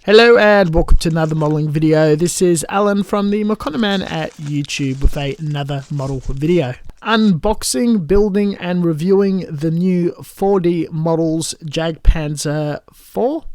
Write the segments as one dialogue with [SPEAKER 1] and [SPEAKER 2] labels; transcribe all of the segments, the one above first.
[SPEAKER 1] Hello and welcome to another modelling video. This is Alan from the Man at YouTube with another model video. Unboxing, building and reviewing the new 4D models Jagdpanzer IV,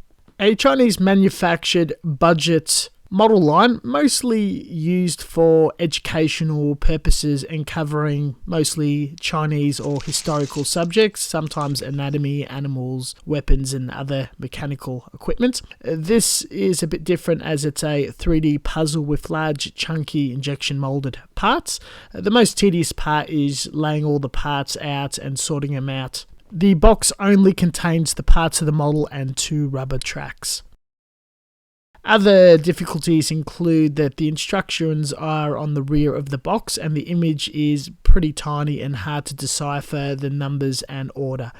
[SPEAKER 1] a Chinese manufactured budget model line mostly used for educational purposes and covering mostly Chinese or historical subjects, sometimes anatomy, animals, weapons and other mechanical equipment. This is a bit different as it's a 3D puzzle with large chunky injection molded parts. The most tedious part is laying all the parts out and sorting them out. The box only contains the parts of the model and 2 rubber tracks. Other difficulties include that the instructions are on the rear of the box and the image is pretty tiny and hard to decipher the numbers and order.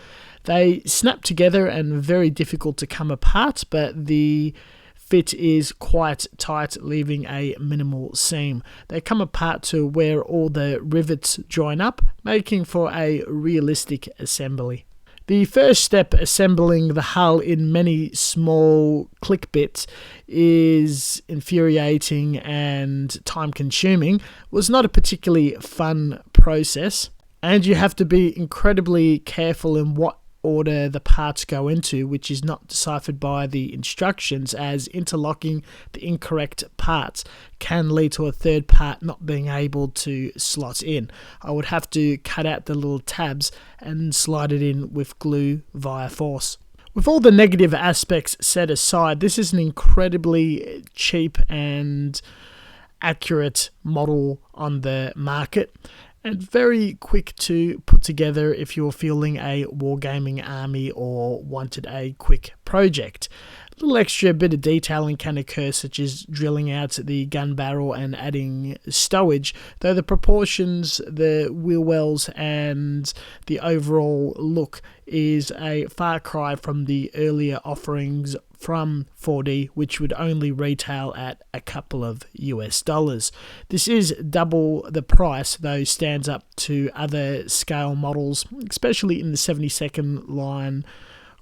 [SPEAKER 1] They snap together and very difficult to come apart, but the fit is quite tight, leaving a minimal seam. They come apart to where all the rivets join up, making for a realistic assembly. The first step, assembling the hull in many small click bits, is infuriating and time-consuming. Was not a particularly fun process, and you have to be incredibly careful in what order the parts go into, which is not deciphered by the instructions, as interlocking the incorrect parts can lead to a third part not being able to slot in. I would have to cut out the little tabs and slide it in with glue via force. With all the negative aspects set aside, this is an incredibly cheap and accurate model on the market, and very quick to put together if you're fielding a wargaming army or wanted a quick project. A little extra bit of detailing can occur, such as drilling out the gun barrel and adding stowage, though the proportions, the wheel wells and the overall look is a far cry from the earlier offerings from 4D, which would only retail at a couple of US$. This is double the price, though stands up to other scale models, especially in the 72nd line,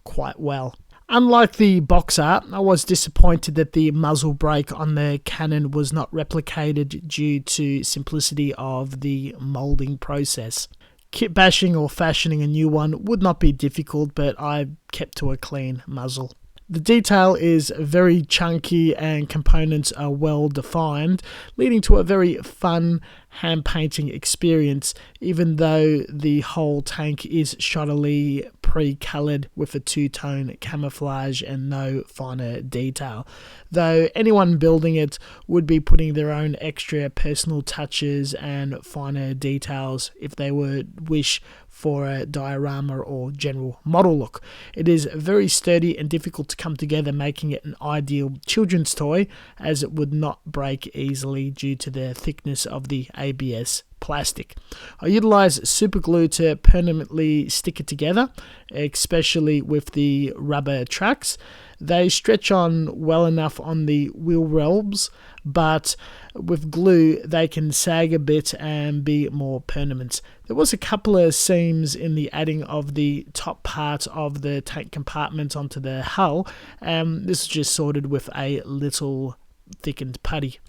[SPEAKER 1] quite well. Unlike the box art, I was disappointed that the muzzle brake on the cannon was not replicated due to simplicity of the moulding process. Kit bashing or fashioning a new one would not be difficult, but I kept to a clean muzzle. The detail is very chunky and components are well defined, leading to a very fun hand painting experience, even though the whole tank is shoddily pre-coloured with a 2-tone camouflage and no finer detail. Though anyone building it would be putting their own extra personal touches and finer details if they would wish for a diorama or general model look. It is very sturdy and difficult to come together, making it an ideal children's toy, as it would not break easily due to the thickness of the ABS plastic. I utilize super glue to permanently stick it together, especially with the rubber tracks. They stretch on well enough on the wheel wells, but with glue they can sag a bit and be more permanent. There was a couple of seams in the adding of the top part of the tank compartment onto the hull, and this is just sorted with a little thickened putty.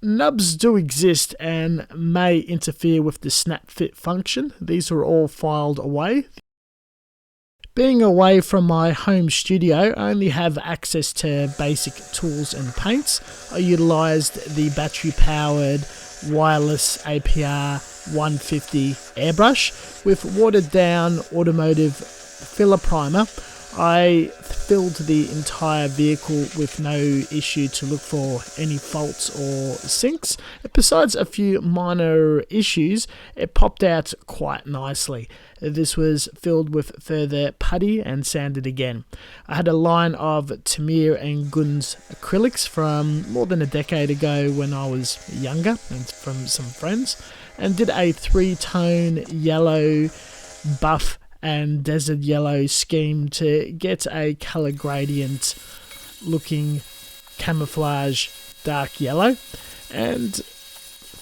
[SPEAKER 1] Nubs do exist and may interfere with the snap fit function. These are all filed away. Being away from my home studio, I only have access to basic tools and paints. I utilised the battery-powered wireless APR 150 airbrush with watered-down automotive filler primer. I filled the entire vehicle with no issue to look for any faults or sinks. Besides a few minor issues, it popped out quite nicely. This was filled with further putty and sanded again. I had a line of Tamiya and Gun's acrylics from more than a decade ago when I was younger and from some friends, and did a 3-tone yellow, buff and desert yellow scheme to get a color gradient looking camouflage dark yellow, and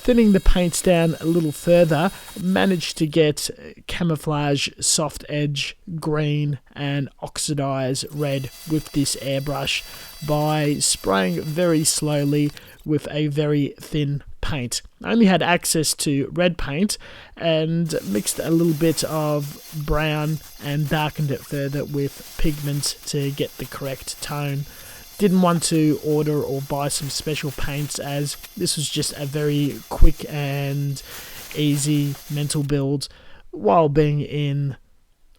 [SPEAKER 1] thinning the paints down a little further, managed to get camouflage soft edge green and oxidize red with this airbrush by spraying very slowly with a very thin paint. I only had access to red paint and mixed a little bit of brown and darkened it further with pigment to get the correct tone. Didn't want to order or buy some special paints, as this was just a very quick and easy mental build while being in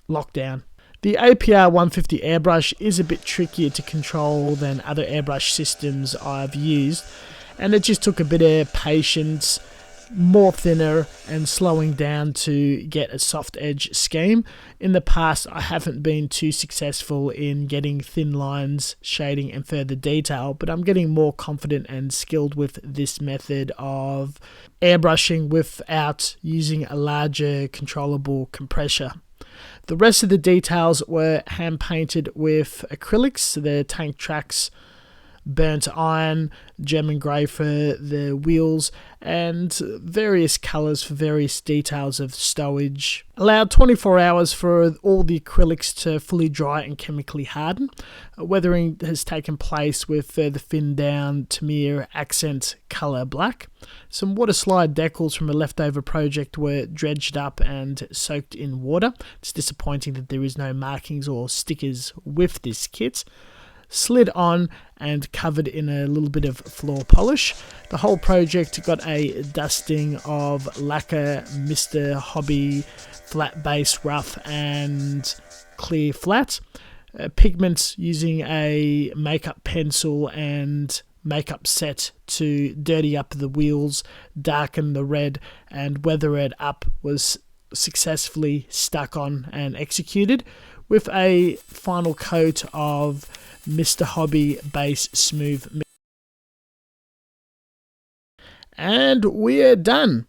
[SPEAKER 1] lockdown. The APR 150 airbrush is a bit trickier to control than other airbrush systems I've used, and it just took a bit of patience, more thinner and slowing down to get a soft edge scheme. In the past, I haven't been too successful in getting thin lines, shading and further detail, but I'm getting more confident and skilled with this method of airbrushing without using a larger controllable compressor. The rest of the details were hand painted with acrylics, the tank tracks, burnt iron, German grey for the wheels, and various colours for various details of stowage. Allowed 24 hours for all the acrylics to fully dry and chemically harden. Weathering has taken place with further thinned down Tamiya accent colour black. Some water slide decals from a leftover project were dredged up and soaked in water. It's disappointing that there is no markings or stickers with this kit. Slid on and covered in a little bit of floor polish. The whole project got a dusting of lacquer, Mr. Hobby, flat base, rough and clear flat. Pigments using a makeup pencil and makeup set to dirty up the wheels, darken the red and weather it up was successfully stuck on and executed, with a final coat of Mr. Hobby Base Smooth. And we're done.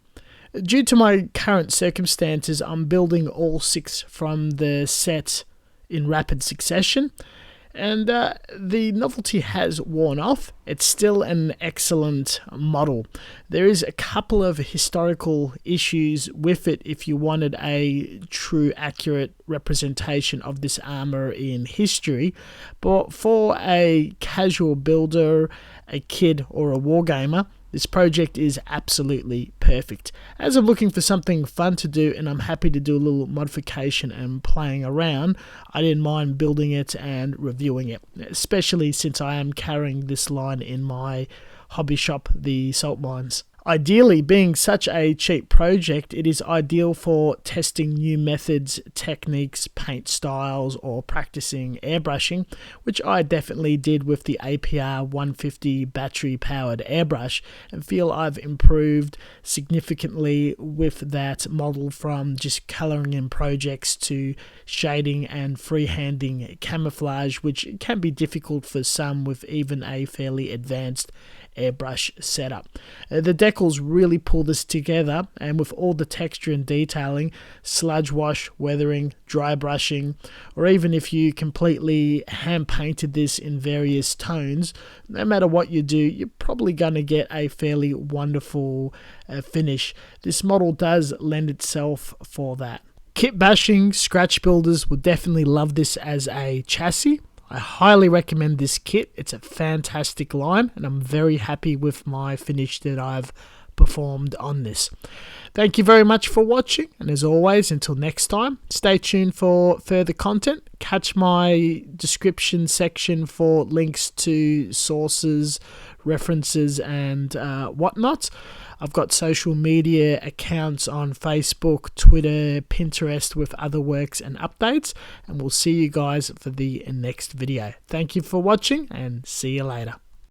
[SPEAKER 1] Due to my current circumstances, I'm building all 6 from the set in rapid succession, and the novelty has worn off. It's still an excellent model. There is a couple of historical issues with it if you wanted a true accurate representation of this armor in history, but for a casual builder, a kid or a wargamer, this project is absolutely perfect. As I'm looking for something fun to do and I'm happy to do a little modification and playing around, I didn't mind building it and reviewing it, especially since I am carrying this line in my hobby shop, the Salt Mines. Ideally, being such a cheap project, it is ideal for testing new methods, techniques, paint styles, or practicing airbrushing, which I definitely did with the APR 150 battery-powered airbrush, and feel I've improved significantly with that model, from just colouring in projects to shading and freehanding camouflage, which can be difficult for some with even a fairly advanced airbrush setup. The decals really pull this together, and with all the texture and detailing, sludge wash, weathering, dry brushing, or even if you completely hand painted this in various tones, no matter what you do, you're probably going to get a fairly wonderful finish. This model does lend itself for that. Kit bashing scratch builders will definitely love this as a chassis. I highly recommend this kit. It's a fantastic line, and I'm very happy with my finish that I've performed on this. Thank you very much for watching, and as always, until next time, stay tuned for further content. Catch my description section for links to sources, references, and whatnot. I've got social media accounts on Facebook, Twitter, Pinterest with other works and updates, and we'll see you guys for the next video. Thank you for watching, and see you later.